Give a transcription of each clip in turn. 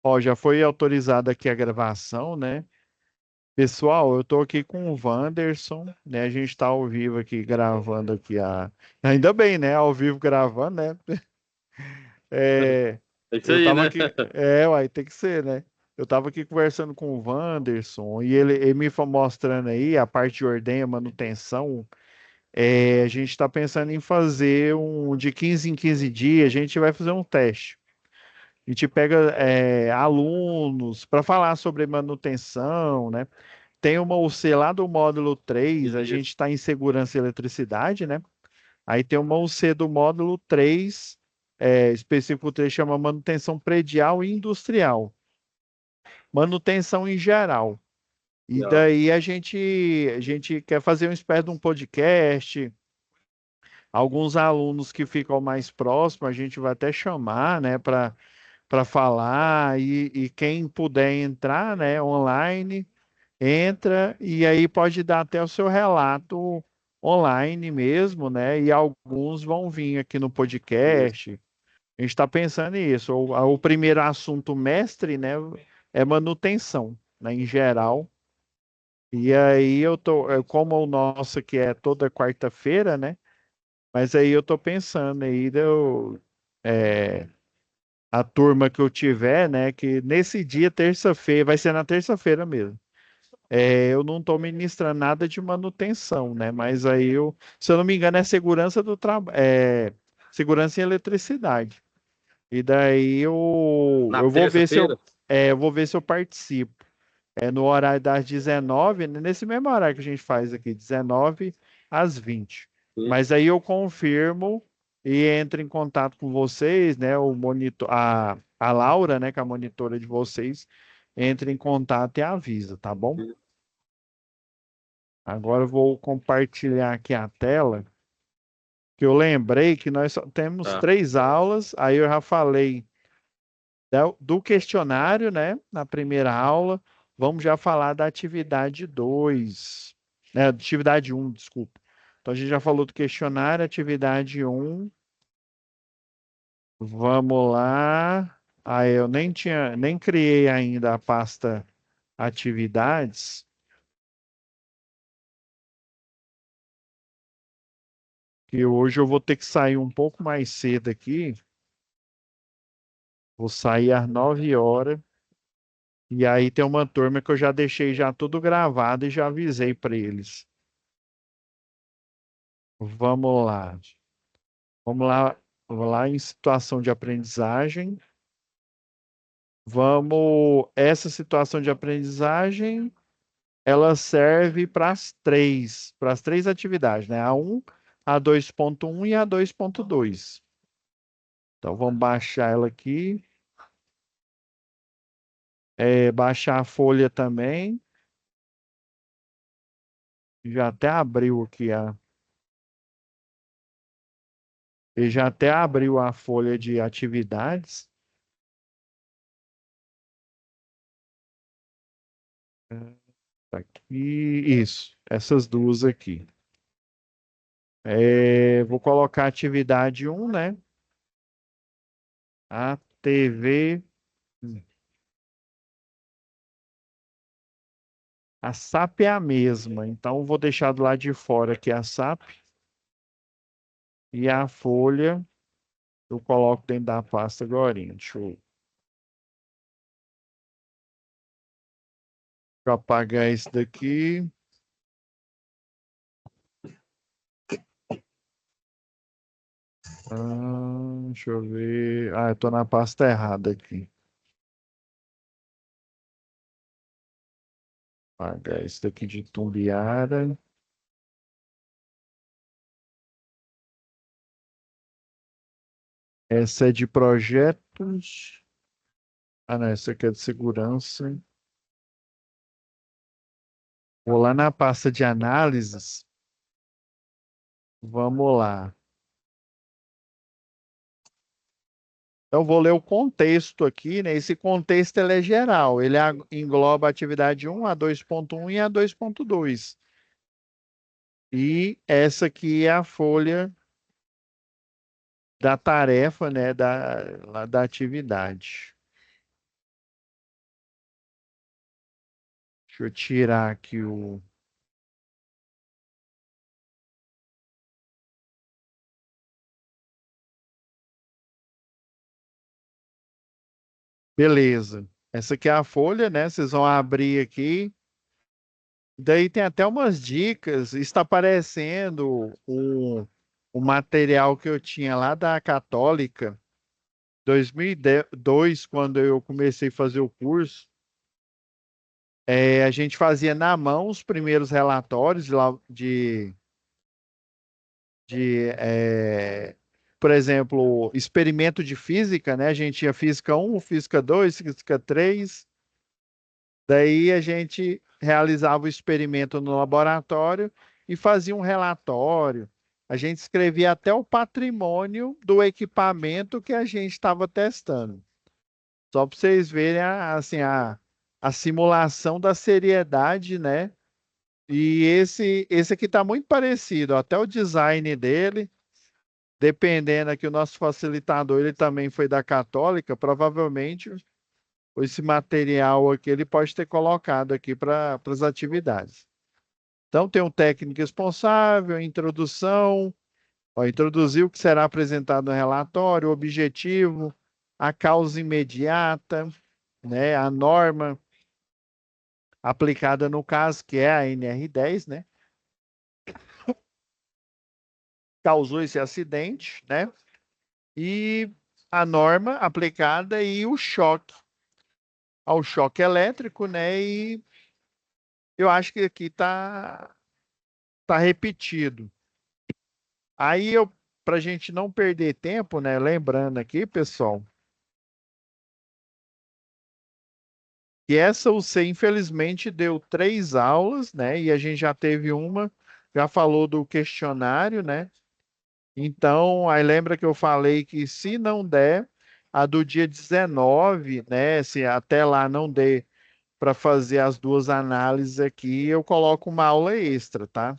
Ó, já foi autorizada aqui a gravação, né? Pessoal, eu tô aqui com o Wanderson, né? A gente tá ao vivo aqui gravando aqui a. Ainda bem, né? Ao vivo gravando, né? É, É isso eu aí, tava né? aqui. Uai, tem que ser, né? Eu tava aqui conversando com o Wanderson e ele me foi mostrando aí a parte de ordenha, manutenção. A gente está pensando em fazer um de 15 em 15 dias, a gente vai fazer um teste. A gente pega alunos para falar sobre manutenção, né? Tem uma UC lá do módulo 3. A gente Isso. está em segurança e eletricidade, né? Aí tem uma UC do módulo 3, específico 3, chama manutenção predial e industrial. Manutenção em geral. E Legal. daí a gente quer fazer uma espécie de um podcast. Alguns alunos que ficam mais próximos, a gente vai até chamar, né, para falar, e quem puder entrar, né, online, entra e aí pode dar até o seu relato online mesmo, né? E alguns vão vir aqui no Isso. podcast. A gente está pensando nisso. O primeiro assunto mestre, né, é manutenção, né, em geral. E aí como o nosso que é toda quarta-feira, né? Mas aí eu tô pensando aí é, a turma que eu tiver, né? Que nesse dia, terça-feira, vai ser na terça-feira mesmo. Eu não estou ministrando nada de manutenção, né? Mas aí se eu não me engano, é segurança do trabalho, segurança em eletricidade. E daí Na eu vou ver se terça-feira? eu vou ver se eu participo. É no horário das 19, né, nesse mesmo horário que a gente faz aqui, 19 às 20. Sim. Mas aí eu confirmo e entro em contato com vocês, né? O monitor, a Laura, né, que é a monitora de vocês, entra em contato e avisa, tá bom? Agora eu vou compartilhar aqui a tela, que eu lembrei que nós só temos Tá. 3 aulas, aí eu já falei do questionário, né, na primeira aula. Vamos já falar da atividade 2, né, atividade um, desculpa. Então a gente já falou do questionário, atividade um. Vamos lá. Eu nem criei ainda a pasta atividades, que hoje eu vou ter que sair um pouco mais cedo aqui. Vou sair às 9 horas. E aí tem uma turma que eu já deixei já tudo gravado e já avisei para eles. Vamos lá. Vamos lá em situação de aprendizagem. Essa situação de aprendizagem, ela serve para as três atividades, né? A 1, a 2.1 e a 2.2. Então vamos baixar ela aqui. Baixar a folha também. Já até abriu aqui ele já até abriu a folha de atividades. Tá aqui, isso, essas duas aqui. Vou colocar atividade um, né? A TV, a SAP é a mesma, então vou deixar do lado de fora aqui a SAP e a folha eu coloco dentro da pasta agora. Deixa eu apagar esse daqui. Deixa eu ver. Eu tô na pasta errada aqui. Apagar esse daqui de Tumbiara. Essa é de projetos. Não, essa aqui é de segurança. Vou lá na pasta de análises. Vamos lá. Então, vou ler o contexto aqui, né? Esse contexto ele é geral. Ele engloba a atividade um, a 2.1 e a 2.2. E essa aqui é a folha da tarefa, né? Da atividade. Deixa eu tirar aqui o. Beleza. Essa aqui é a folha, né? Vocês vão abrir aqui. Daí tem até umas dicas. Está aparecendo o material que eu tinha lá da Católica, 2002, quando eu comecei a fazer o curso. A gente fazia na mão os primeiros relatórios por exemplo, experimento de física, né? A gente tinha física um, física 2, física 3. Daí a gente realizava o experimento no laboratório e fazia um relatório. A gente escrevia até o patrimônio do equipamento que a gente estava testando. Só para vocês verem assim, a simulação da seriedade, né? E esse aqui está muito parecido, até o design dele, dependendo aqui, o nosso facilitador, ele também foi da Católica, provavelmente esse material aqui ele pode ter colocado aqui para as atividades. Então, tem um técnico responsável, introdução, ó, introduzir o que será apresentado no relatório, o objetivo, a causa imediata, né, a norma aplicada no caso, que é a NR10, né, causou esse acidente, né, e a norma aplicada e o choque, ao choque elétrico, né, e eu acho que aqui tá repetido. Aí eu, para a gente não perder tempo, né? Lembrando aqui, pessoal, que essa UC infelizmente deu 3 aulas, né? E a gente já teve uma, já falou do questionário, né? Então, aí lembra que eu falei que se não der, a do dia 19, né? Se até lá não der para fazer as duas análises aqui, eu coloco uma aula extra, tá?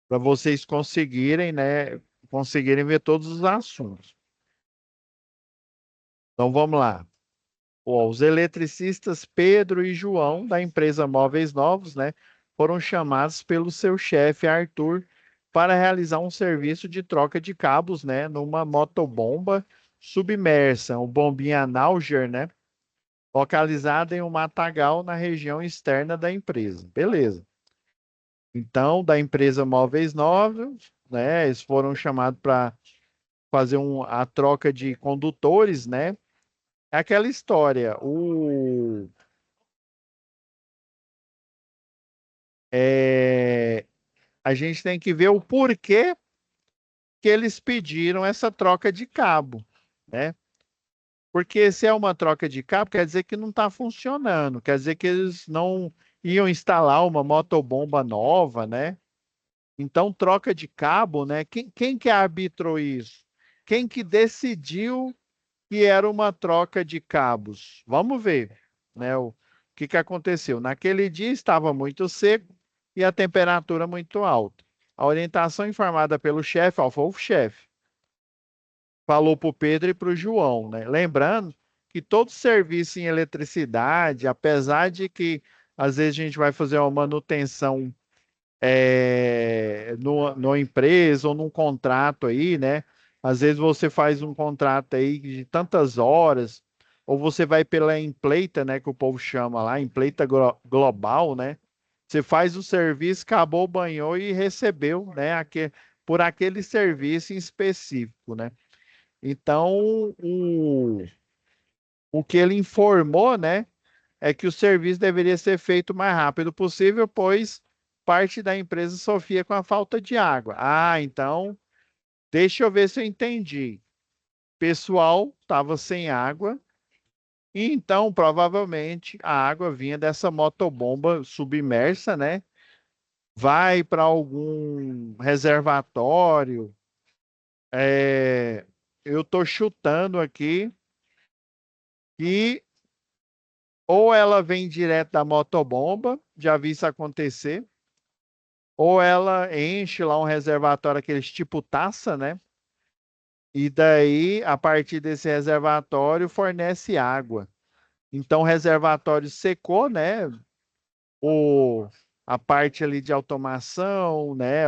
Para vocês conseguirem, né? Conseguirem ver todos os assuntos. Então, vamos lá. Ó, os eletricistas Pedro e João, da empresa Móveis Novos, né, foram chamados pelo seu chefe Arthur para realizar um serviço de troca de cabos, né, numa motobomba submersa, o bombinha Nauger, né, localizada em um matagal na região externa da empresa. Beleza. Então, da empresa Móveis Novos, né, eles foram chamados para fazer a troca de condutores, né? É aquela história. É, a gente tem que ver o porquê que eles pediram essa troca de cabo, né? Porque se é uma troca de cabo, quer dizer que não está funcionando, quer dizer que eles não iam instalar uma motobomba nova, né? Então, troca de cabo, né? Quem que arbitrou isso? Quem que decidiu que era uma troca de cabos? Vamos ver, né? O que que aconteceu? Naquele dia estava muito seco e a temperatura muito alta. A orientação informada pelo chefe, ó, foi o chefe, falou para o Pedro e para o João, né? Lembrando que todo serviço em eletricidade, apesar de que às vezes a gente vai fazer uma manutenção numa empresa ou num contrato aí, né? Às vezes você faz um contrato aí de tantas horas, ou você vai pela empleita, né? Que o povo chama lá, empleita global, né? Você faz o serviço, acabou, banhou e recebeu, né? Por aquele serviço em específico, né? Então, o que ele informou, né? É que o serviço deveria ser feito o mais rápido possível, pois parte da empresa sofria com a falta de água. Ah, então, deixa eu ver se eu entendi. O pessoal estava sem água, e então, provavelmente, a água vinha dessa motobomba submersa, né? Vai para algum reservatório. Eu estou chutando aqui que ou ela vem direto da motobomba, já vi isso acontecer, ou ela enche lá um reservatório, aqueles tipo taça, né? E daí, a partir desse reservatório, fornece água. Então, o reservatório secou, né? o, a parte ali de automação, né?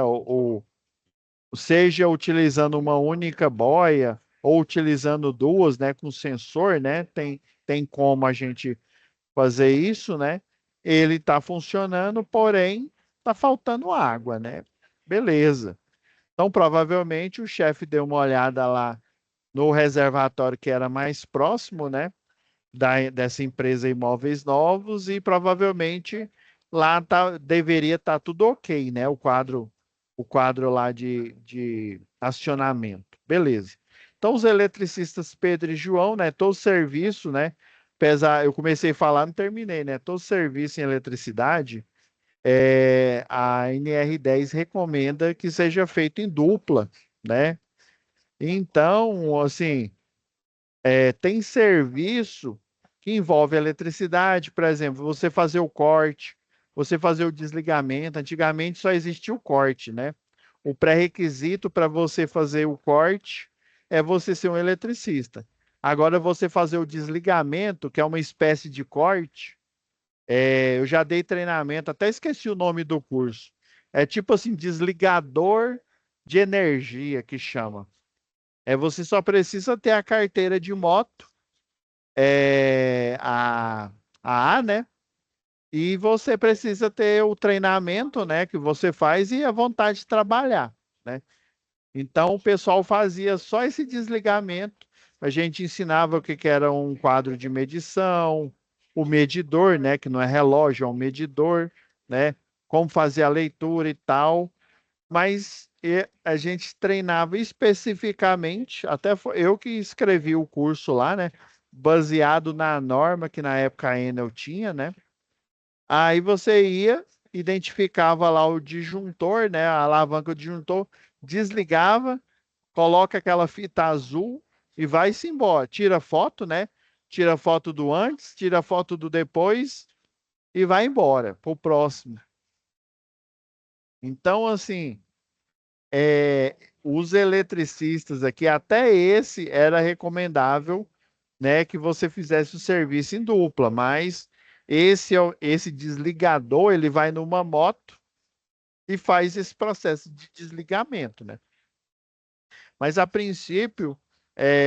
Seja utilizando uma única boia ou utilizando duas, né? Com sensor, né? Tem como a gente fazer isso, né? Ele está funcionando, porém está faltando água, né? Beleza. Então, provavelmente o chefe deu uma olhada lá no reservatório que era mais próximo, né? Dessa empresa Imóveis Novos e provavelmente lá deveria estar tudo ok, né? O quadro lá de acionamento. Beleza. Então, os eletricistas Pedro e João, né? Todo serviço, né? Apesar, eu comecei a falar, não terminei, né? Todo serviço em eletricidade, a NR10 recomenda que seja feito em dupla, né? Então, assim, tem serviço que envolve eletricidade, por exemplo, você fazer o corte, você fazer o desligamento. Antigamente só existia o corte, né? O pré-requisito para você fazer o corte é você ser um eletricista. Agora, você fazer o desligamento, que é uma espécie de corte, eu já dei treinamento, até esqueci o nome do curso. É tipo assim, desligador de energia que chama. Você só precisa ter a carteira de moto, é, a, a A, né? E você precisa ter o treinamento, né, que você faz e a vontade de trabalhar, né? Então o pessoal fazia só esse desligamento. A gente ensinava o que que era um quadro de medição, o medidor, né, que não é relógio, é um medidor, né? Como fazer a leitura e tal. Mas a gente treinava especificamente, até eu que escrevi o curso lá, né? Baseado na norma que na época a Enel tinha, né? Aí você ia, identificava lá o disjuntor, né? A alavanca do disjuntor, desligava, coloca aquela fita azul e vai-se embora. Tira foto, né? Tira foto do antes, tira foto do depois e vai embora pro próximo. Então, assim, os eletricistas aqui, até esse era recomendável, né, que você fizesse o serviço em dupla, mas esse desligador, ele vai numa moto e faz esse processo de desligamento, né? Mas a princípio,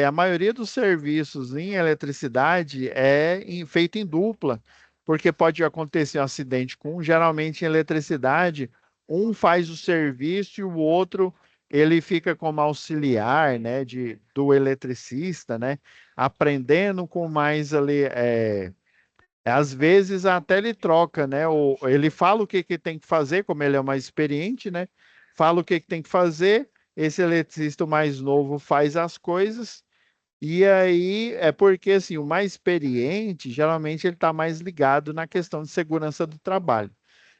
a maioria dos serviços em eletricidade feito em dupla, porque pode acontecer um acidente geralmente em eletricidade, um faz o serviço e o outro ele fica como auxiliar, né, do eletricista, né, aprendendo com mais ali, às vezes até ele troca, né? Ele fala o que que tem que fazer, como ele é mais experiente, né? Fala o que que tem que fazer. Esse eletricista mais novo faz as coisas. E aí é porque assim, o mais experiente, geralmente ele está mais ligado na questão de segurança do trabalho.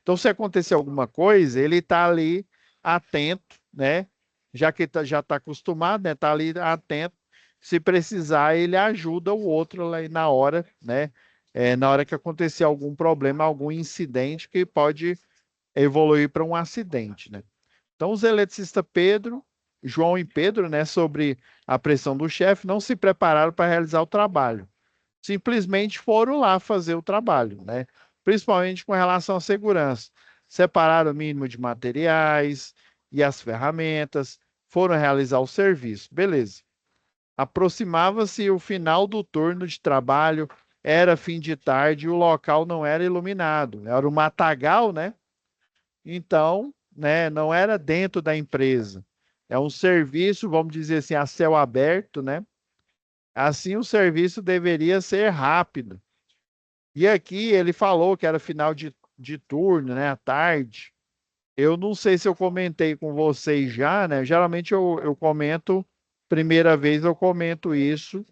Então, se acontecer alguma coisa, ele está ali atento, né? Já que já está acostumado, né? Está ali atento. Se precisar, ele ajuda o outro lá na hora, né? Na hora que acontecer algum problema, algum incidente que pode evoluir para um acidente, né? Então, os eletricistas Pedro, João e Pedro, né, sobre a pressão do chefe, não se prepararam para realizar o trabalho. Simplesmente foram lá fazer o trabalho, né? Principalmente com relação à segurança. Separaram o mínimo de materiais e as ferramentas, foram realizar o serviço. Beleza. Aproximava-se o final do turno de trabalho, era fim de tarde e o local não era iluminado. Era um matagal, né? Então, né, não era dentro da empresa. É um serviço, vamos dizer assim, a céu aberto, né? Assim, o serviço deveria ser rápido. E aqui ele falou que era final de turno, né, à tarde. Eu não sei se eu comentei com vocês já, né? Geralmente eu comento, primeira vez eu comento isso,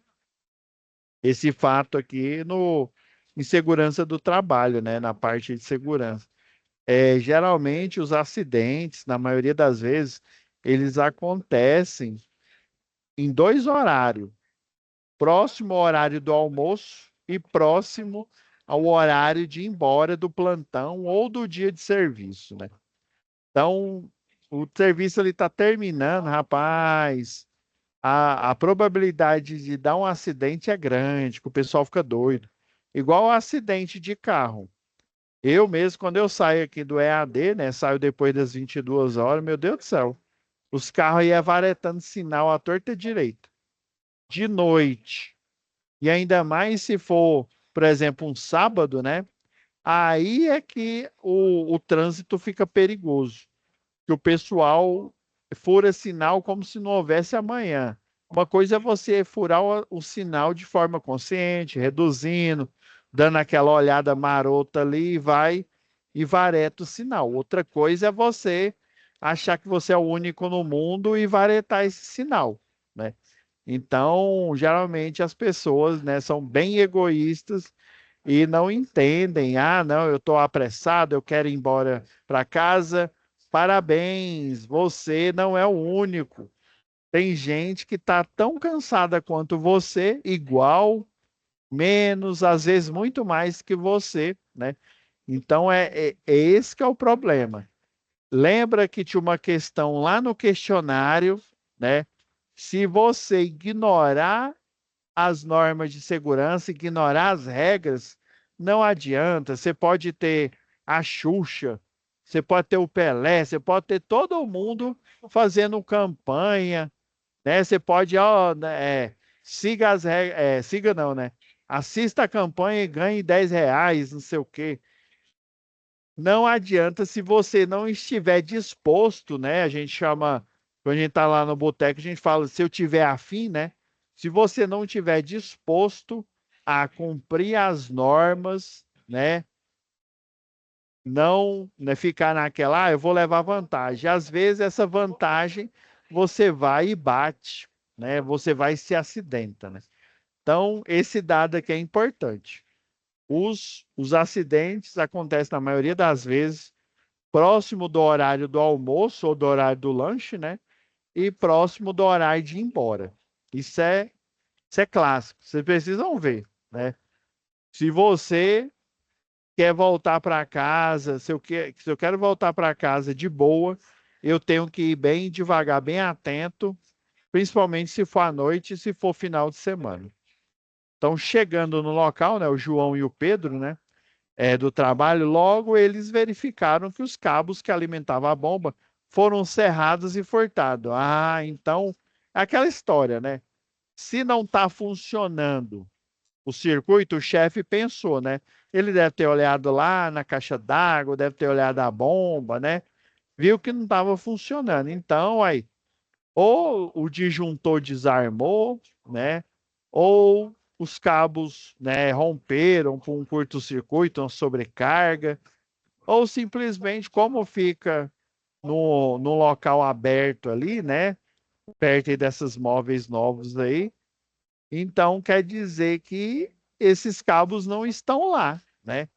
esse fato aqui no em segurança do trabalho, né, na parte de segurança. Geralmente os acidentes, na maioria das vezes, eles acontecem em dois horários: próximo ao horário do almoço e próximo ao horário de ir embora do plantão ou do dia de serviço, né? Então, o serviço ele está terminando, rapaz. A probabilidade de dar um acidente é grande, que o pessoal fica doido. Igual o acidente de carro. Eu mesmo, quando eu saio aqui do EAD, né, saio depois das 22 horas, meu Deus do céu, os carros iam varetando sinal à torta e direita, de noite. E ainda mais se for, por exemplo, um sábado, né? Aí é que o trânsito fica perigoso, que o pessoal fura sinal como se não houvesse amanhã. Uma coisa é você furar o sinal de forma consciente, reduzindo, dando aquela olhada marota ali e vai e vareta o sinal. Outra coisa é você achar que você é o único no mundo e varetar esse sinal, né? Então, geralmente as pessoas, né, são bem egoístas e não entendem. Ah, não, eu estou apressado, eu quero ir embora para casa. Parabéns, você não é o único. Tem gente que está tão cansada quanto você, igual, menos, às vezes muito mais que você, né? Então é esse que é o problema. Lembra que tinha uma questão lá no questionário, né? Se você ignorar as normas de segurança, ignorar as regras, não adianta. Você pode ter a Xuxa, você pode ter o Pelé, você pode ter todo mundo fazendo campanha, né? Você pode, ó, né, siga as regras, siga não, né? Assista a campanha e ganhe R$ 10, não sei o quê. Não adianta se você não estiver disposto, né? A gente chama, quando a gente está lá no boteco, a gente fala, se eu tiver afim, né? Se você não estiver disposto a cumprir as normas, né? Não, né, ficar naquela, eu vou levar vantagem. Às vezes essa vantagem você vai e bate, né? Você vai e se acidenta, né? Então, esse dado aqui é importante. Os acidentes acontecem na maioria das vezes próximo do horário do almoço ou do horário do lanche, né? E próximo do horário de ir embora. Isso é clássico. Vocês precisam ver, né? Se você quer voltar para casa, se eu quero voltar para casa de boa, eu tenho que ir bem devagar, bem atento, principalmente se for à noite e se for final de semana. Então, chegando no local, né, o João e o Pedro, né, do trabalho, logo eles verificaram que os cabos que alimentavam a bomba foram serrados e furtados. Ah, então, é aquela história, né? Se não está funcionando o circuito, o chefe pensou, né? Ele deve ter olhado lá na caixa d'água, deve ter olhado a bomba, né? Viu que não estava funcionando. Então, aí, ou o disjuntor desarmou, né? Ou os cabos, né, romperam por um curto-circuito, uma sobrecarga, ou simplesmente como fica no local aberto ali, né, perto aí dessas móveis novos aí, então quer dizer que esses cabos não estão lá, né?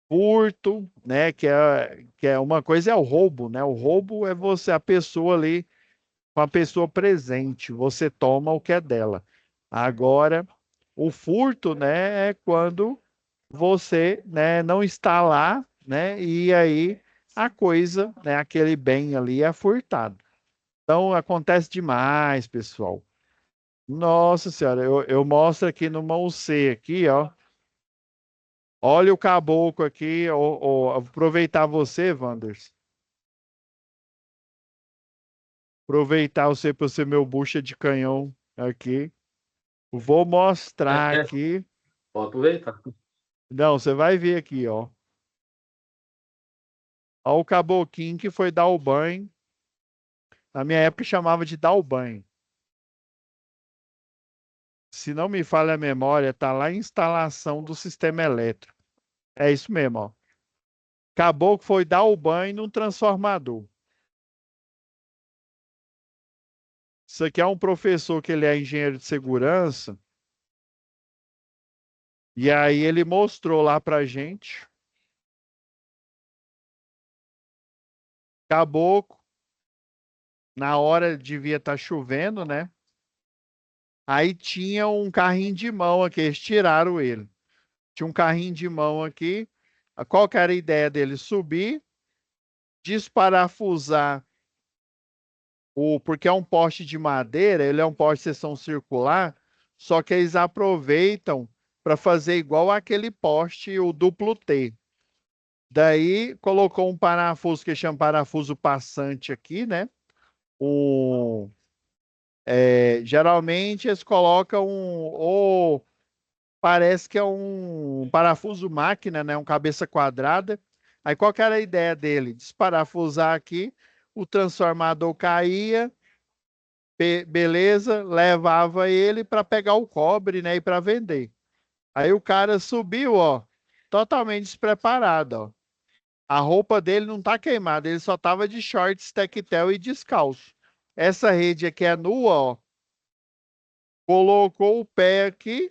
Furto, né, que é uma coisa é o roubo, né? O roubo é você, a pessoa ali com a pessoa presente, você toma o que é dela. Agora, o furto, né, é quando você, né, não está lá, né, e aí a coisa, né, aquele bem ali é furtado. Então, acontece demais, pessoal. Nossa Senhora, eu mostro aqui no mão C, aqui, ó. Olha o caboclo aqui, ó, aproveitar você, Wanders. Aproveitar você para ser meu bucha de canhão aqui. Vou mostrar É, aqui. pode aproveitar. Não, você vai ver aqui, ó. Ó o caboquinho que foi dar o banho. Na minha época chamava de dar o banho. Se não me falha a memória, tá lá em instalação do sistema elétrico. É isso mesmo, ó. Caboclo foi dar o banho num transformador. Isso aqui é um professor que ele é engenheiro de segurança. E aí ele mostrou lá pra gente. Caboclo, na hora devia estar chovendo, né? Aí tinha um carrinho de mão aqui, eles tiraram ele. Tinha um carrinho de mão aqui. Qual que era a ideia dele? Subir, desparafusar porque é um poste de madeira, ele é um poste de seção circular, só que eles aproveitam para fazer igual aquele poste, o duplo T. Daí colocou um parafuso que chama parafuso passante aqui, né? O, geralmente eles colocam ou parece que é um parafuso máquina, né? Um cabeça quadrada. Aí qual que era a ideia dele? Desparafusar aqui, o transformador caía, beleza, levava ele para pegar o cobre, né? E para vender. Aí o cara subiu, ó, totalmente despreparado, ó. A roupa dele não tá queimada, ele só tava de shorts, tectel e descalço. Essa rede aqui é nua, ó. Colocou o pé aqui,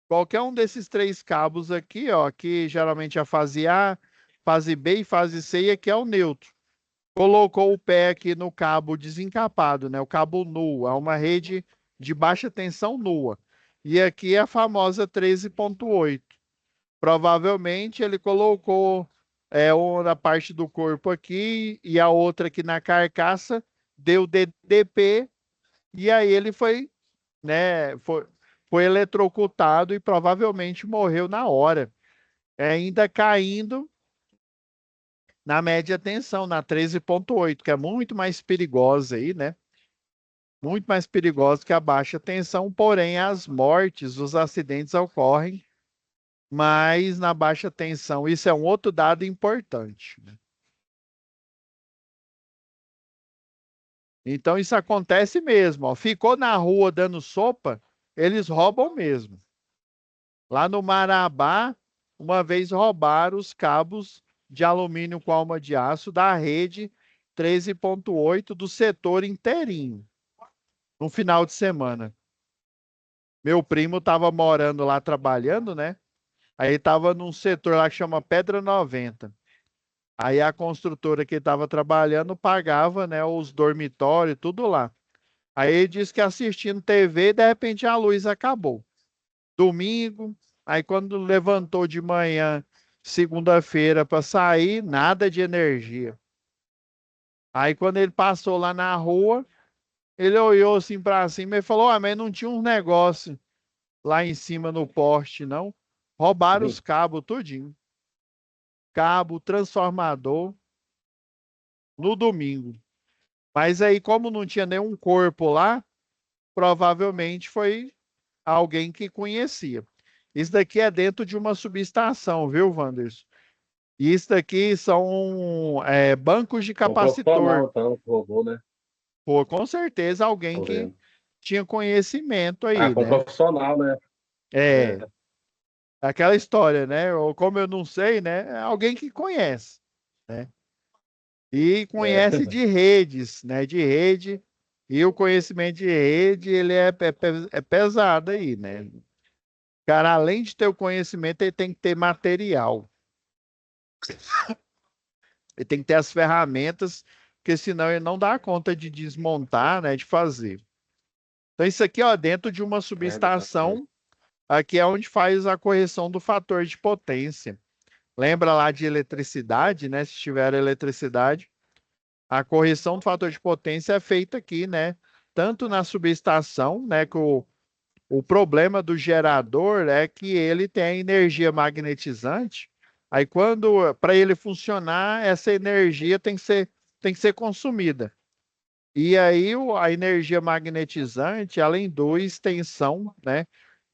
qualquer um desses três cabos aqui, ó, aqui geralmente é a fase A, fase B e fase C, e aqui é o neutro. Colocou o pé aqui no cabo desencapado, né? O cabo nu, é uma rede de baixa tensão nua. E aqui é a famosa 13.8. Provavelmente ele colocou uma na parte do corpo aqui e a outra aqui na carcaça, deu DDP e aí ele foi, né, foi eletrocutado e provavelmente morreu na hora, ainda caindo na média tensão, na 13.8, que é muito mais perigosa aí, né? Muito mais perigosa que a baixa tensão, porém as mortes, os acidentes ocorrem mas na baixa tensão. Isso é um outro dado importante, né? Então isso acontece mesmo, ó. Ficou na rua dando sopa, eles roubam mesmo. Lá no Marabá, uma vez roubaram os cabos de alumínio com alma de aço da rede 13.8 do setor inteirinho, no final de semana. Meu primo estava morando lá trabalhando, né? Aí estava num setor lá que chama Pedra 90. Aí a construtora que estava trabalhando pagava, né, os dormitórios, tudo lá. Aí ele disse que assistindo TV, de repente a luz acabou. Domingo, aí quando levantou de manhã, segunda-feira para sair, nada de energia. Aí quando ele passou lá na rua, ele olhou assim para cima e falou: "Ah, mas não tinha um negócio lá em cima no poste, não? Roubaram os Sim. cabos tudinho. Cabo, transformador, no domingo. Mas aí, como não tinha nenhum corpo lá, provavelmente foi alguém que conhecia. Isso daqui é dentro de uma subestação, viu, Wanderson? Isso daqui são bancos de É um profissional, capacitor. então, que roubou, né? Pô, com certeza alguém Tô que vendo. tinha conhecimento Ah, aí, foi um né? profissional, né? É, É, aquela história, né? Ou como eu não sei, né? É alguém que conhece, né? E é, conhece de redes, né? De rede. E o conhecimento de rede, ele é pesado aí, né? Cara, além de ter o conhecimento, ele tem que ter material. Ele tem que ter as ferramentas, porque senão ele não dá conta de desmontar, né? De fazer. Então, isso aqui, ó, dentro de uma verdade. subestação, aqui é onde faz a correção do fator de potência. Lembra lá de eletricidade, né? Se tiver eletricidade, a correção do fator de potência é feita aqui, né? Tanto na subestação, né? Que o problema do gerador é que ele tem a energia magnetizante. Aí, quando para ele funcionar, essa energia tem que ser consumida. E aí, a energia magnetizante, ela induz tensão, né,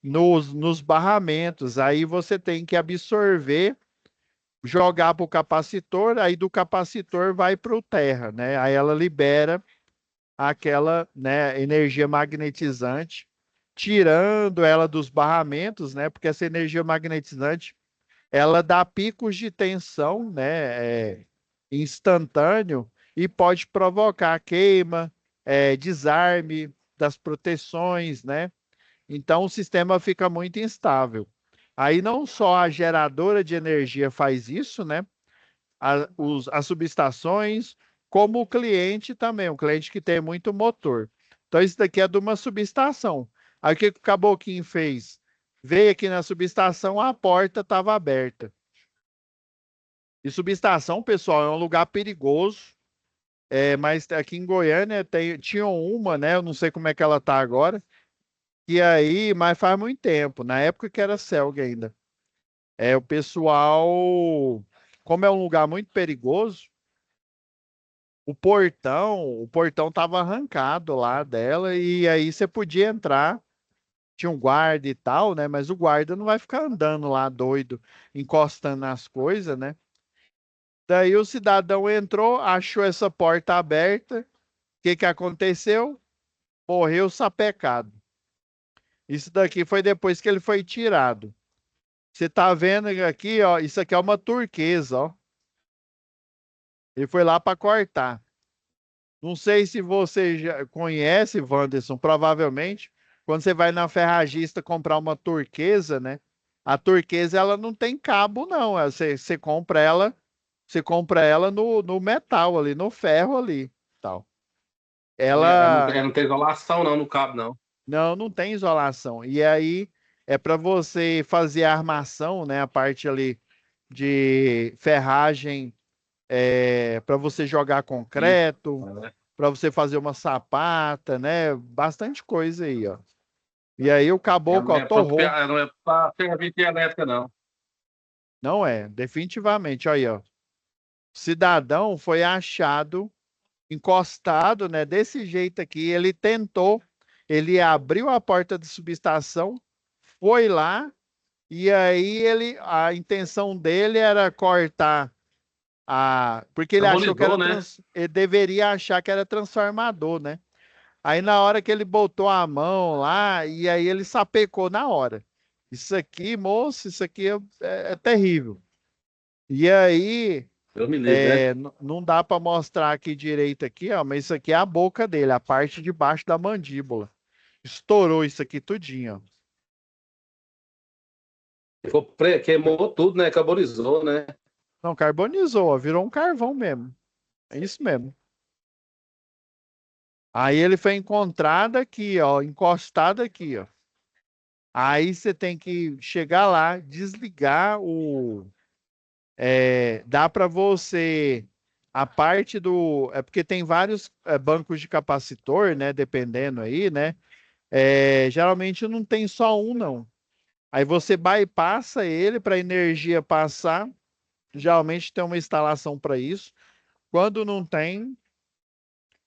nos barramentos. Aí você tem que absorver, jogar para o capacitor, aí do capacitor vai para o terra, né? Aí ela libera aquela, né, energia magnetizante, tirando ela dos barramentos, né? Porque essa energia magnetizante, ela dá picos de tensão, né, instantâneo e pode provocar queima, desarme das proteções, né? Então o sistema fica muito instável. Aí não só a geradora de energia faz isso, né? As subestações, como o cliente também, um cliente que tem muito motor. Então, isso daqui é de uma subestação. Aí, o que o Caboquinho fez? Veio aqui na subestação, a porta estava aberta. E subestação, pessoal, é um lugar perigoso, mas aqui em Goiânia tinha uma, né? Eu não sei como é que ela está agora. E aí, mas faz muito tempo, na época que era Celg ainda. o pessoal, como é um lugar muito perigoso, o portão estava arrancado lá dela e aí você podia entrar, tinha um guarda e tal, né? Mas o guarda não vai ficar andando lá doido, encostando nas coisas, né? Daí o cidadão entrou, achou essa porta aberta. O que que aconteceu? Morreu sapecado. Isso daqui foi depois que ele foi tirado. Você tá vendo aqui, ó, isso aqui é uma turquesa, ó. Ele foi lá para cortar. Não sei se você já conhece, Wanderson, provavelmente, quando você vai na ferragista comprar uma turquesa, né? A turquesa ela não tem cabo, não. Você compra ela no metal ali, no ferro ali, tal. Ela Não tem isolação, não, no cabo, não. não tem isolação. E aí é para você fazer a armação, né? A parte ali de ferragem, para você jogar Isso. concreto, para você fazer uma sapata, né? Bastante coisa aí, ó. E aí o caboclo, ó, torrou. Não é pra ferramenta elétrica, não. Não é, definitivamente. Aí, ó. O cidadão foi achado encostado, né? Desse jeito aqui. Ele abriu a porta de subestação, foi lá, e aí a intenção dele era cortar porque ele achou que Simbolizou, né? ele deveria achar que era transformador, né? Aí na hora que ele botou a mão lá, e aí ele sapecou na hora. Isso aqui, moço, isso aqui é terrível. E aí, Deus me livre, né? não dá para mostrar aqui direito aqui, ó, mas isso aqui é a boca dele, a parte de baixo da mandíbula. Estourou isso aqui tudinho, ó. Queimou tudo, né? Carbonizou, né? Não, carbonizou, ó, virou um carvão mesmo. É isso mesmo. Aí ele foi encontrado aqui, ó, encostado aqui, ó. Aí você tem que chegar lá, desligar dá para você a parte do, porque tem vários bancos de capacitor, né? Dependendo aí, né? Geralmente não tem só um, não. Aí você bypassa ele para a energia passar. Geralmente tem uma instalação para isso. Quando não tem,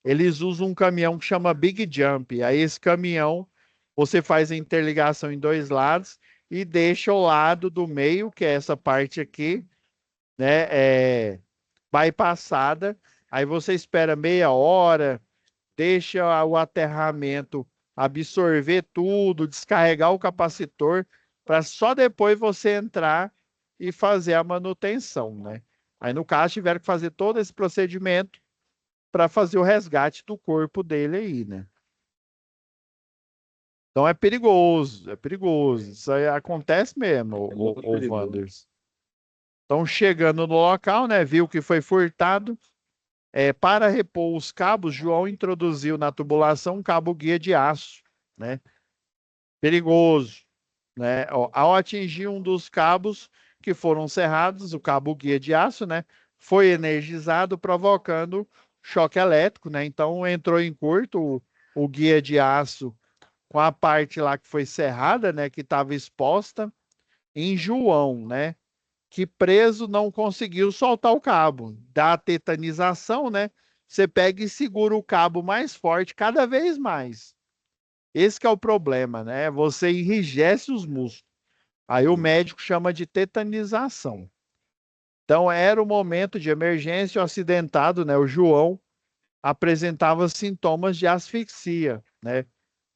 eles usam um caminhão que chama Big Jump. Aí esse caminhão, você faz a interligação em dois lados e deixa o lado do meio, que é essa parte aqui, né, bypassada. Aí você espera meia hora, deixa o aterramento absorver tudo, descarregar o capacitor, para só depois você entrar e fazer a manutenção, né? Aí no caso tiveram que fazer todo esse procedimento para fazer o resgate do corpo dele aí, né? Então é perigoso, é perigoso. Isso aí acontece mesmo, É muito o perigoso. Wanders. Então, chegando no local, né, viu que foi furtado. Para repor os cabos, João introduziu na tubulação um cabo guia de aço, né? Perigoso, né? Ó, ao atingir um dos cabos que foram serrados, o cabo guia de aço, né, foi energizado, provocando choque elétrico, né? Então entrou em curto o guia de aço com a parte lá que foi serrada, né, que estava exposta em João, né? Que preso não conseguiu soltar o cabo. Da tetanização, né? Você pega e segura o cabo mais forte cada vez mais. Esse que é o problema, né? Você enrijece os músculos. Aí o médico chama de tetanização. Então era o momento de emergência, o acidentado, né? O João apresentava sintomas de asfixia, né?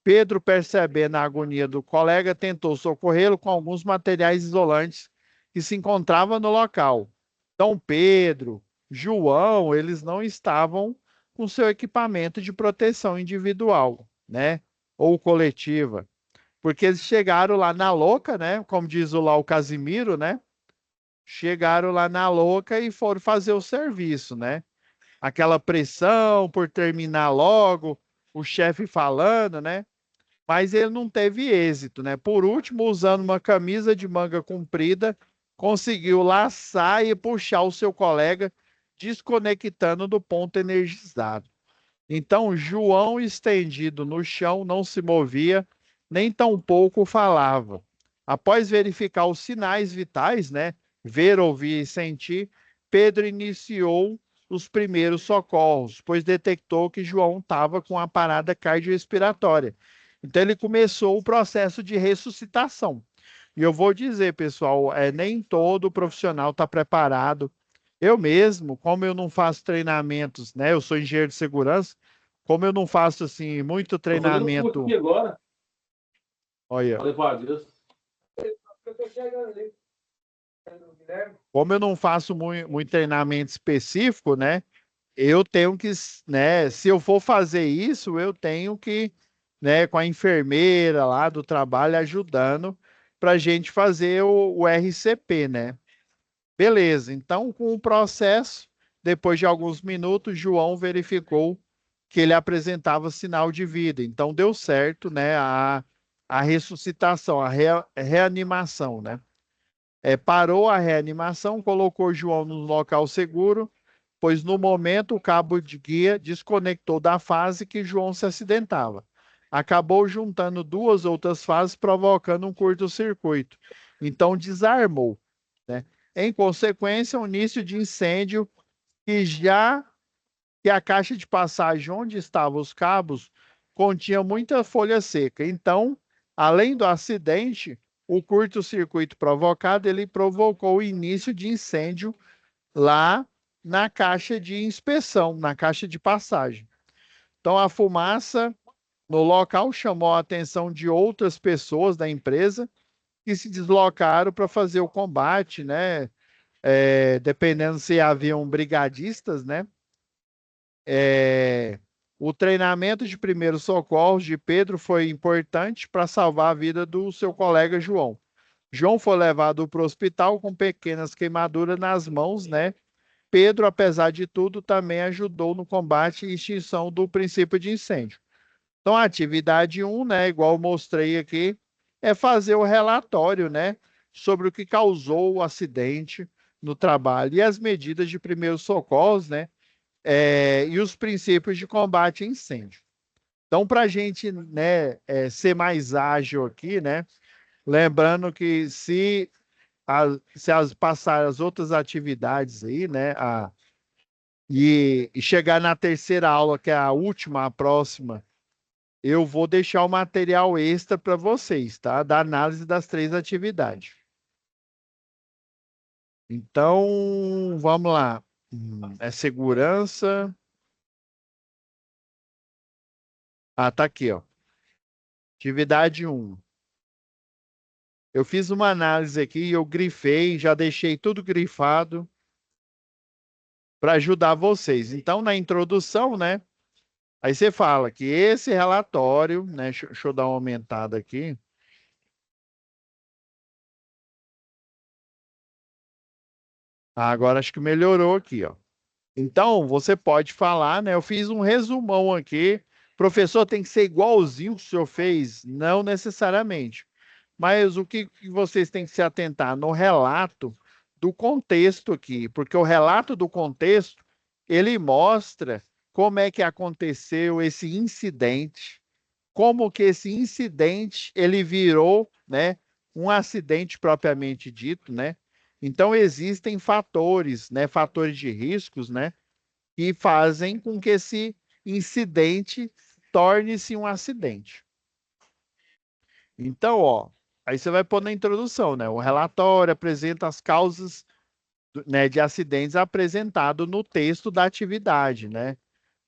Pedro, percebendo a agonia do colega, tentou socorrê-lo com alguns materiais isolantes que se encontravam no local. Então, Pedro, João, eles não estavam com seu equipamento de proteção individual, né? Ou coletiva. Porque eles chegaram lá na louca, né? Como diz lá o Casimiro, né? Chegaram lá na louca e foram fazer o serviço, né? Aquela pressão por terminar logo, o chefe falando, né? Mas ele não teve êxito, né? Por último, usando uma camisa de manga comprida, conseguiu laçar e puxar o seu colega, desconectando do ponto energizado. Então, João, estendido no chão, não se movia, nem tampouco falava. Após verificar os sinais vitais, né, ver, ouvir e sentir, Pedro iniciou os primeiros socorros, pois detectou que João estava com a parada cardiorrespiratória. Então ele começou o processo de ressuscitação. E eu vou dizer, pessoal, nem todo profissional está preparado. Eu mesmo, como eu não faço treinamentos, né? Eu sou engenheiro de segurança, como eu não faço assim muito Tô fazendo um curso treinamento. aqui agora. Olha, Falei para Deus. como eu não faço muito treinamento específico, né? Eu tenho que, né? Se eu for fazer isso, eu tenho que, né? Com a enfermeira lá do trabalho ajudando para a gente fazer o RCP, né? Beleza. Então, com o processo, depois de alguns minutos, João verificou que ele apresentava sinal de vida. Então, deu certo, né? A ressuscitação, reanimação, né? Parou a reanimação, colocou João no local seguro, pois no momento o cabo de guia desconectou da fase que João se acidentava. Acabou juntando duas outras fases, provocando um curto-circuito. Então desarmou, né? Em consequência, o início de incêndio que a caixa de passagem onde estavam os cabos continha muita folha seca. Então, além do acidente, o curto-circuito provocado, ele provocou o início de incêndio lá na caixa de inspeção, na caixa de passagem. Então, a fumaça no local chamou a atenção de outras pessoas da empresa que se deslocaram para fazer o combate, né? Dependendo se haviam brigadistas, né? É, o treinamento de primeiros socorros de Pedro foi importante para salvar a vida do seu colega João. João foi levado para o hospital com pequenas queimaduras nas mãos, né? Pedro, apesar de tudo, também ajudou no combate e extinção do princípio de incêndio. Então, a atividade um, né, igual eu mostrei aqui, é fazer o relatório, né, sobre o que causou o acidente no trabalho e as medidas de primeiros socorros, né, e os princípios de combate a incêndio. Então, para a gente, né, ser mais ágil aqui, né, lembrando que se as passar as outras atividades aí, né, e chegar na terceira aula, que é a última, a próxima, eu vou deixar o material extra para vocês, tá? Da análise das três atividades. Então, vamos lá. É segurança. Ah, tá aqui, ó. Atividade um. Eu fiz uma análise aqui, eu grifei, já deixei tudo grifado para ajudar vocês. Então, na introdução, né? Aí você fala que esse relatório, né? Deixa eu dar uma aumentada aqui. Agora acho que melhorou aqui, ó. Então, você pode falar, né? Eu fiz um resumão aqui. Professor, tem que ser igualzinho que o senhor fez? Não necessariamente. Mas o que vocês têm que se atentar no relato do contexto aqui, porque o relato do contexto, ele mostra como é que aconteceu esse incidente, como que esse incidente ele virou, né, um acidente propriamente dito, né? Então existem fatores, né, fatores de riscos, né, que fazem com que esse incidente torne-se um acidente. Então, ó, aí você vai pôr na introdução, né? O relatório apresenta as causas, né, de acidentes apresentado no texto da atividade, né?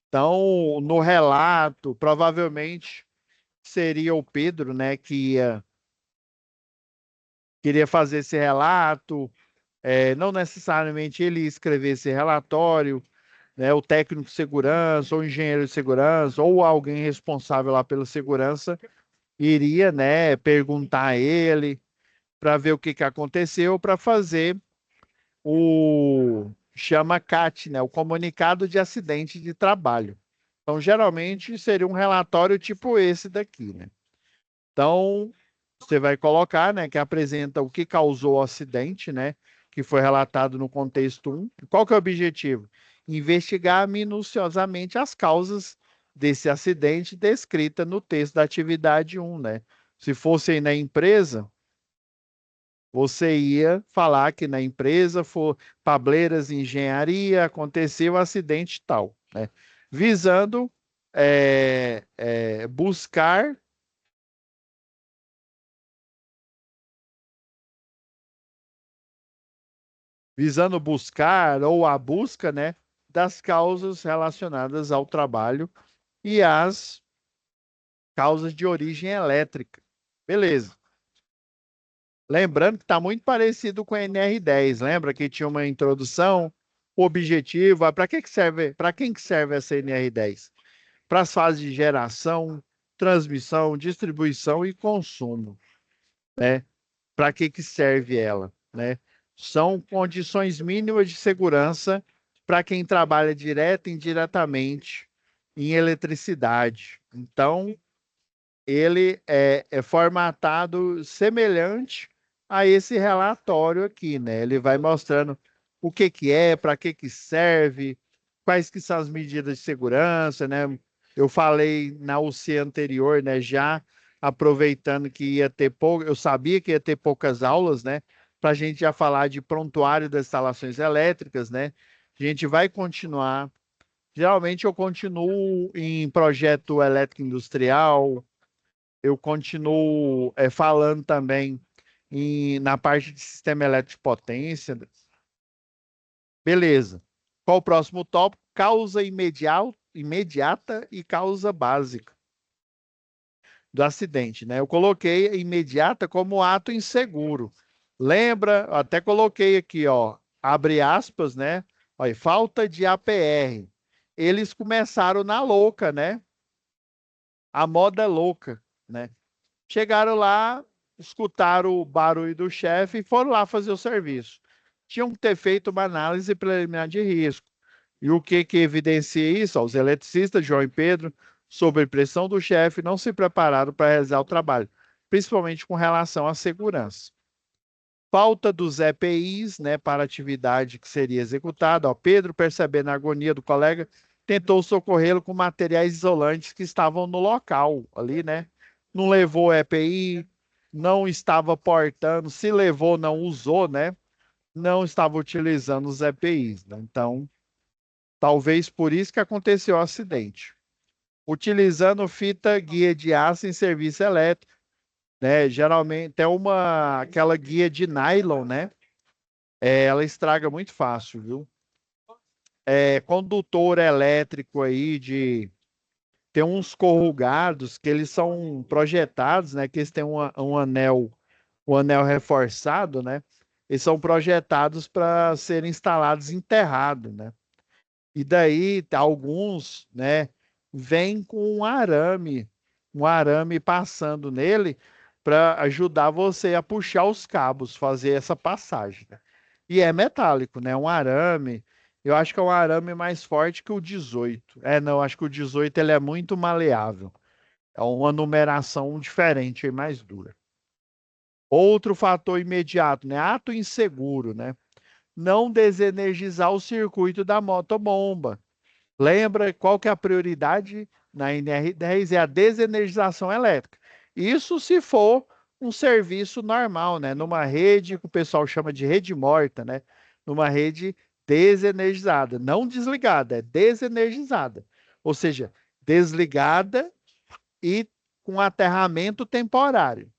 Então, no relato, provavelmente seria o Pedro, né, queria fazer esse relato, não necessariamente ele escrever esse relatório, né, o técnico de segurança, ou engenheiro de segurança, ou alguém responsável lá pela segurança, iria, né, perguntar a ele para ver o que que aconteceu, para fazer o chama CAT, né, o comunicado de acidente de trabalho. Então, geralmente seria um relatório tipo esse daqui, né? Então, você vai colocar, né, que apresenta o que causou o acidente, né, que foi relatado no contexto 1. Qual que é o objetivo? Investigar minuciosamente as causas desse acidente descrita no texto da atividade 1, né? Se fosse aí na empresa, Você ia falar que na empresa for Pableiras Engenharia, aconteceu um acidente tal, né? Visando buscar ou a busca, né, das causas relacionadas ao trabalho e as causas de origem elétrica. Beleza. Lembrando que está muito parecido com a NR10. Lembra que tinha uma introdução, objetivo, para que serve, para quem que serve essa NR10? Para as fases de geração, transmissão, distribuição e consumo, né? Para que serve ela, né? São condições mínimas de segurança para quem trabalha direto e indiretamente em eletricidade. Então, ele é formatado semelhante a esse relatório aqui, né? Ele vai mostrando o que que é, para que serve, quais que são as medidas de segurança, né? Eu falei na UC anterior, né? Já aproveitando que ia ter pouco, eu sabia que ia ter poucas aulas, né? Para a gente já falar de prontuário das instalações elétricas, né? A gente vai continuar. Geralmente eu continuo em projeto elétrico industrial, eu continuo falando também na parte de sistema elétrico de potência. Beleza. Qual o próximo tópico? Causa imediata e causa básica do acidente, né? Eu coloquei imediata como ato inseguro. Lembra? Eu até coloquei aqui, ó, abre aspas, né? Olha, falta de APR. Eles começaram na louca, né? A moda louca, né? Chegaram lá, escutaram o barulho do chefe e foram lá fazer o serviço. Tinham que ter feito uma análise preliminar de risco. E o que evidencia isso? Ó, os eletricistas, João e Pedro, sob pressão do chefe, não se prepararam para realizar o trabalho, principalmente com relação à segurança. Falta dos EPIs, né, para a atividade que seria executada. Ó, Pedro, percebendo a agonia do colega, tentou socorrê-lo com materiais isolantes que estavam no local ali, né? Não levou EPI, não estava portando, se levou, não usou, né? Não estava utilizando os EPIs, né? Então, talvez por isso que aconteceu o acidente. Utilizando fita guia de aço em serviço elétrico, né? Geralmente é aquela guia de nylon, né? Ela estraga muito fácil, viu? Condutor elétrico aí tem uns corrugados que eles são projetados, né? Que eles têm um anel reforçado, né? Eles são projetados para serem instalados enterrados, né? E daí alguns, né? Vêm com um arame passando nele para ajudar você a puxar os cabos, fazer essa passagem, né? E é metálico, né? Um arame. Eu acho que é um arame mais forte que o 18. Não, acho que o 18 ele é muito maleável. É uma numeração diferente e mais dura. Outro fator imediato, né? Ato inseguro, né? Não desenergizar o circuito da motobomba. Lembra qual que é a prioridade na NR10? É a desenergização elétrica. Isso se for um serviço normal, né? Numa rede que o pessoal chama de rede morta, né? Numa rede desenergizada, não desligada, é desenergizada. Ou seja, desligada e com aterramento temporário.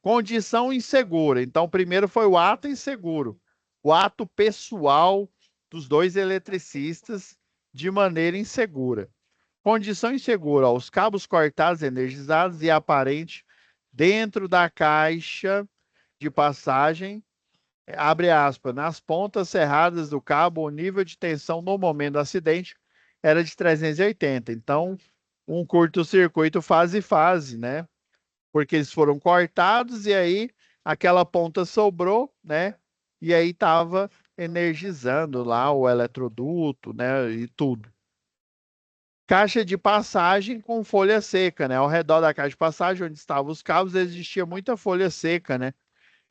Condição insegura. Então, primeiro foi o ato inseguro, o ato pessoal dos dois eletricistas de maneira insegura. Condição insegura, ó, os cabos cortados, energizados e aparente dentro da caixa de passagem, abre aspas, nas pontas cerradas do cabo, o nível de tensão no momento do acidente era de 380. Então, um curto-circuito fase-fase, né? Porque eles foram cortados e aí aquela ponta sobrou, né? E aí estava energizando lá o eletroduto, né? E tudo. Caixa de passagem com folha seca, né? Ao redor da caixa de passagem, onde estavam os cabos, existia muita folha seca, né?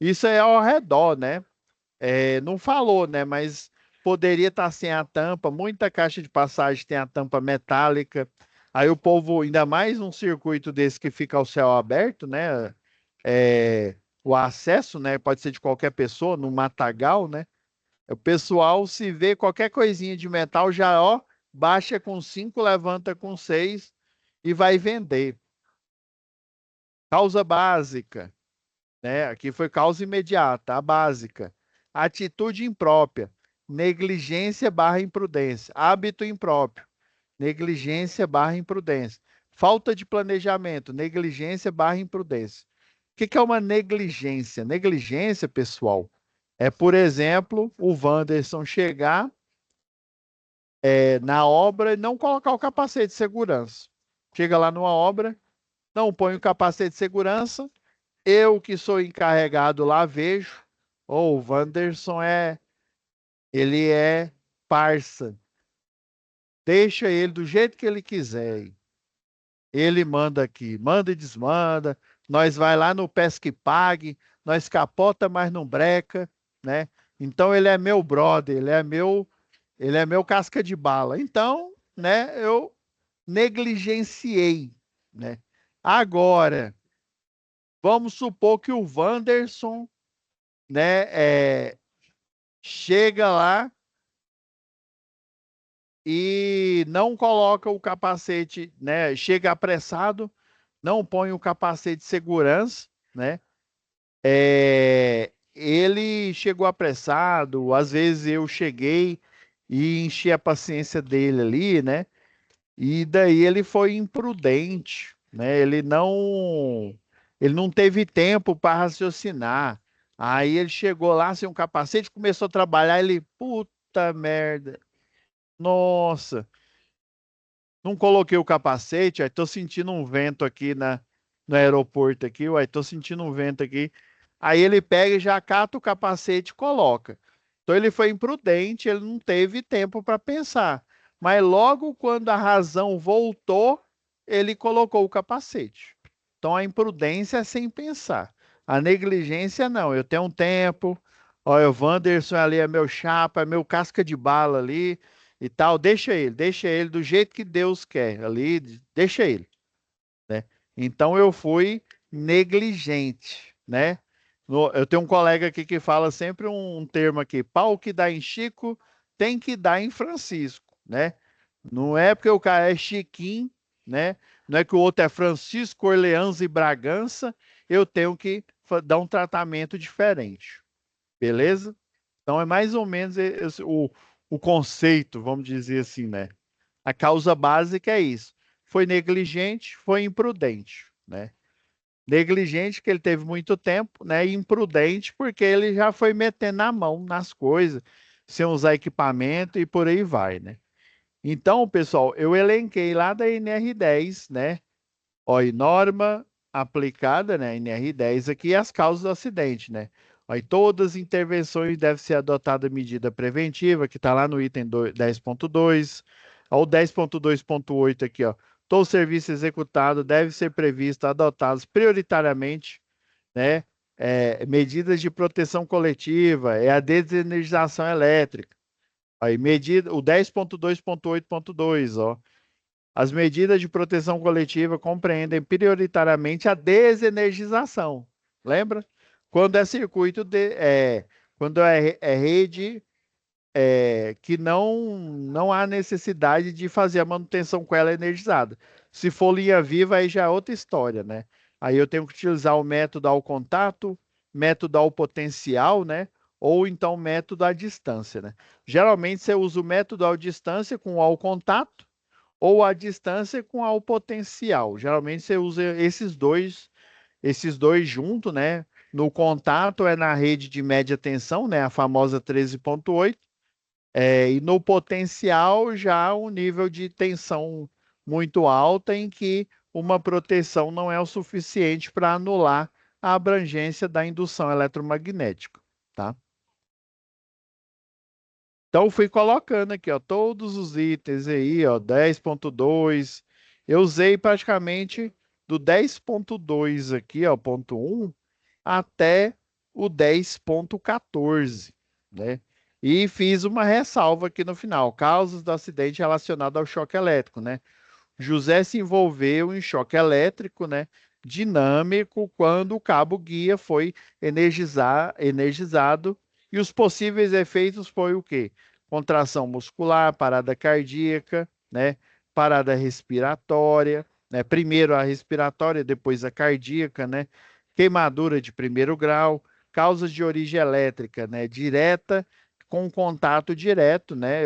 Isso é ao redor, né? Não falou, né? Mas poderia estar sem a tampa. Muita caixa de passagem tem a tampa metálica. Aí o povo, ainda mais um circuito desse que fica ao céu aberto, né? o acesso, né? Pode ser de qualquer pessoa, no matagal, né? O pessoal, se vê qualquer coisinha de metal, já, ó, baixa com 5, levanta com 6 e vai vender. Causa básica, né? Aqui foi causa imediata, a básica. Atitude imprópria, negligência barra imprudência. Hábito impróprio, negligência barra imprudência. Falta de planejamento, negligência barra imprudência. O que que é uma negligência? Negligência, pessoal, é, por exemplo, o Wanderson chegar na obra e não colocar o capacete de segurança. Chega lá numa obra, não põe o capacete de segurança, eu que sou encarregado lá vejo, o Wanderson ele é parça. Deixa ele do jeito que ele quiser. Ele manda aqui, manda e desmanda. Nós vai lá no pesca e pague, nós capota, mas não breca, né? Então ele é meu brother, ele é meu casca de bala. Então, né, eu negligenciei, né? Agora, vamos supor que o Wanderson, né, chega lá e não coloca o capacete, né? Chega apressado, não põe o capacete de segurança, né? Ele chegou apressado, às vezes eu cheguei e enchi a paciência dele ali, né? E daí ele foi imprudente, né? Ele não teve tempo para raciocinar. Aí ele chegou lá sem um capacete, começou a trabalhar, ele, puta merda. Nossa, não coloquei o capacete, aí tô sentindo um vento aqui no aeroporto aqui, uai, tô sentindo um vento aqui. Aí ele pega e já cata o capacete e coloca. Então ele foi imprudente, ele não teve tempo para pensar. Mas logo quando a razão voltou, ele colocou o capacete. Então a imprudência é sem pensar. A negligência não. Eu tenho um tempo. Olha, o Wanderson ali é meu chapa, é meu casca de bala ali e tal. Deixa ele do jeito que Deus quer ali, deixa ele, né? Então eu fui negligente, né? Eu tenho um colega aqui que fala sempre um termo aqui: pau que dá em Chico tem que dar em Francisco, né? Não é porque o cara é Chiquinho, né? Não é que o outro é Francisco, Orleans e Bragança, eu tenho que dar um tratamento diferente, beleza? Então é mais ou menos o conceito, vamos dizer assim, né? A causa básica é isso. Foi negligente, foi imprudente, né? Negligente que ele teve muito tempo, né? E imprudente porque ele já foi metendo a mão nas coisas, sem usar equipamento e por aí vai, né? Então, pessoal, eu elenquei lá da NR10, né? Ó, e norma aplicada, né, NR10 aqui, as causas do acidente, né? Ó, e todas as intervenções devem ser adotada medida preventiva, que está lá no item 10.2, ó, o 10.2.8 aqui, ó. Todo serviço executado deve ser previsto, adotados prioritariamente, né? Medidas de proteção coletiva, é a desenergização elétrica. Aí, medida, o 10.2.8.2, ó. As medidas de proteção coletiva compreendem prioritariamente a desenergização. Lembra? Quando é circuito quando é rede que não há necessidade de fazer a manutenção com ela energizada. Se for linha viva, aí já é outra história, né? Aí eu tenho que utilizar o método ao contato, método ao potencial, né? Ou então método à distância, né? Geralmente você usa o método à distância com o ao contato ou a distância com ao potencial. Geralmente você usa esses dois juntos, né? No contato é na rede de média tensão, né? A famosa 13.8. E no potencial já um nível de tensão muito alta em que uma proteção não é o suficiente para anular a abrangência da indução eletromagnética, tá? Então, fui colocando aqui, ó, todos os itens aí, ó, 10.2. Eu usei praticamente do 10.2 aqui, ó, ponto 1, até o 10.14, né? E fiz uma ressalva aqui no final, causas do acidente relacionado ao choque elétrico, né? José se envolveu em choque elétrico, né? dinâmico quando o cabo guia foi energizado e os possíveis efeitos foi o quê? Contração muscular, parada cardíaca, né? Parada respiratória, né? Primeiro a respiratória, depois a cardíaca, né? Queimadura de primeiro grau, causas de origem elétrica, né? Direta com contato direto, né?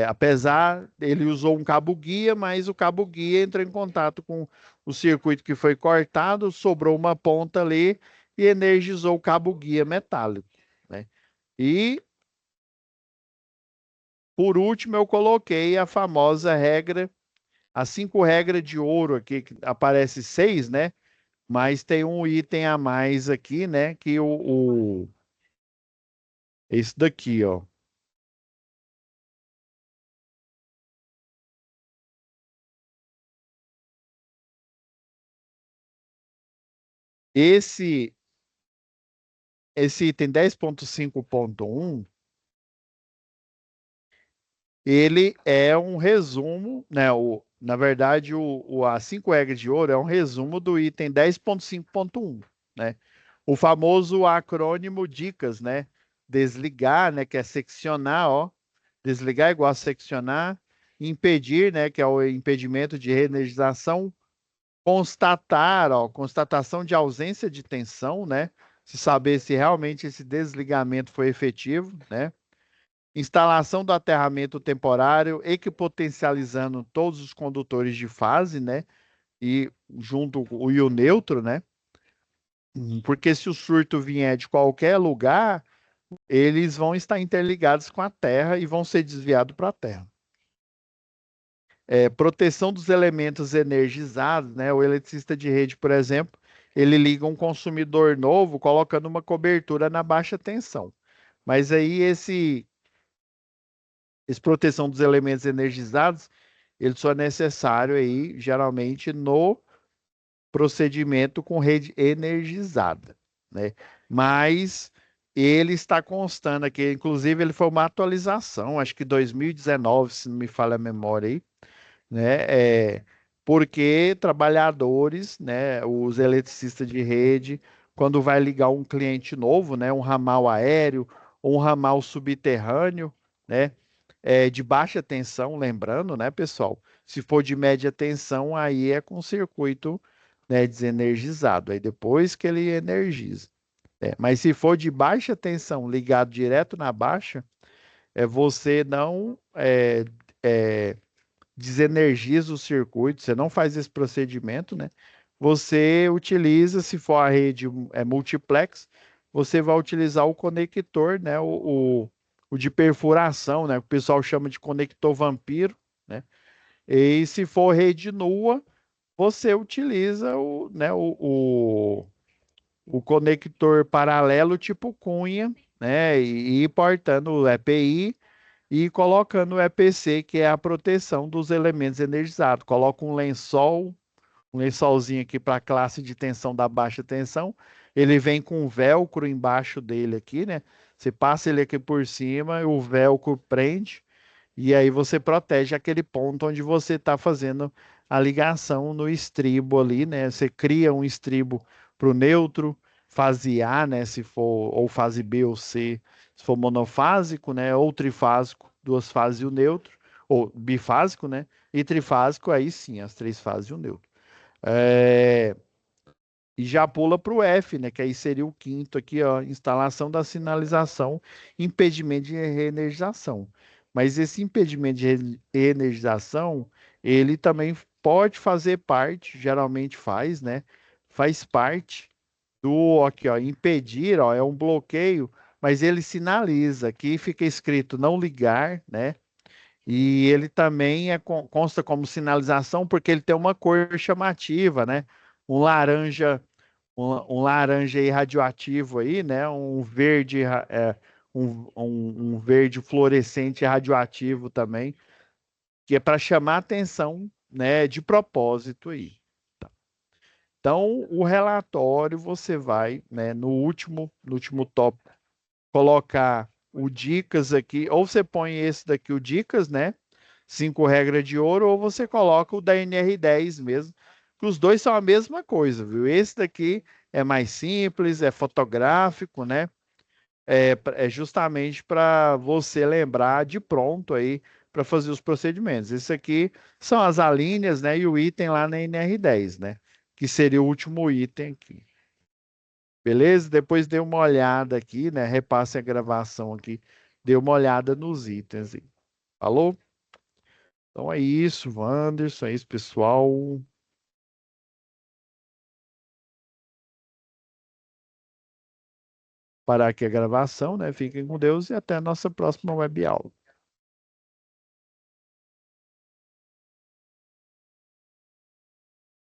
Apesar, ele usou um cabo guia, mas o cabo guia entrou em contato com o circuito que foi cortado, sobrou uma ponta ali e energizou o cabo guia metálico, né? E, por último, eu coloquei a famosa regra, as 5 regras de ouro aqui, que aparece 6, né? Mas tem um item a mais aqui, né? Que esse daqui, ó. Esse, esse item 10.5.1 ele é um resumo, né? Na verdade, as 5 regras de ouro é um resumo do item 10.5.1, né? O famoso acrônimo dicas, né? Desligar, né? Que é seccionar, ó. Desligar é igual a seccionar. Impedir, né? Que é o impedimento de reenergização. Constatar, ó. Constatação de ausência de tensão, né? Se saber se realmente esse desligamento foi efetivo, né? Instalação do aterramento temporário, equipotencializando todos os condutores de fase, né? E junto com o íon neutro, né? Porque se o surto vier de qualquer lugar, eles vão estar interligados com a Terra e vão ser desviados para a Terra. Proteção dos elementos energizados, né? O eletricista de rede, por exemplo, ele liga um consumidor novo colocando uma cobertura na baixa tensão. Mas aí esse proteção dos elementos energizados, ele só é necessário aí, geralmente, no procedimento com rede energizada, né? Mas ele está constando aqui, inclusive ele foi uma atualização, acho que 2019, se não me falha a memória aí, né? Porque trabalhadores, né, os eletricistas de rede, quando vai ligar um cliente novo, né, um ramal aéreo ou um ramal subterrâneo, né, de baixa tensão, lembrando, né, pessoal? Se for de média tensão, aí é com circuito, né, desenergizado, aí depois que ele energiza. Mas se for de baixa tensão, ligado direto na baixa, você não desenergiza o circuito, você não faz esse procedimento, né? Você utiliza, se for a rede multiplex, você vai utilizar o conector, né? O de perfuração, né? O pessoal chama de conector vampiro, né? E se for rede nua, você utiliza né, o conector paralelo tipo cunha, né? E portando o EPI e colocando o EPC, que é a proteção dos elementos energizados. Coloca um lençolzinho aqui para a classe de tensão da baixa tensão. Ele vem com um velcro embaixo dele aqui, né? Você passa ele aqui por cima, o velcro prende e aí você protege aquele ponto onde você está fazendo a ligação no estribo ali, né? Você cria um estribo para o neutro, fase A, né? Se for, ou fase B ou C, se for monofásico, né? Ou trifásico, 2 fases e o neutro, ou bifásico, né? E trifásico, aí sim, as 3 fases e o neutro. É, E já pula para o F, né? Que aí seria o quinto aqui, ó, instalação da sinalização, impedimento de reenergização. Mas esse impedimento de reenergização, ele também pode fazer parte, geralmente faz, né? Faz parte do, aqui, ó, impedir, ó, é um bloqueio, mas ele sinaliza, aqui fica escrito não ligar, né? E ele também consta como sinalização porque ele tem uma cor chamativa, né? Um laranja um laranja aí radioativo aí, né? Um verde, um verde fluorescente radioativo também, que é para chamar atenção, né? De propósito aí. Então, o relatório você vai, né? No último tópico, colocar o dicas aqui, ou você põe esse daqui, o dicas, né? 5 regras de ouro, ou você coloca o da NR10 mesmo, que os dois são a mesma coisa, viu? Esse daqui é mais simples, é fotográfico, né? É justamente para você lembrar de pronto aí para fazer os procedimentos. Esse aqui são as alíneas, né? E o item lá na NR10, né? Que seria o último item aqui. Beleza? Depois dê uma olhada aqui, né? Repasse a gravação aqui. Dê uma olhada nos itens aí. Falou? Então é isso, Wanderson, é isso, pessoal. Parar aqui a gravação, né? Fiquem com Deus e até a nossa próxima web aula.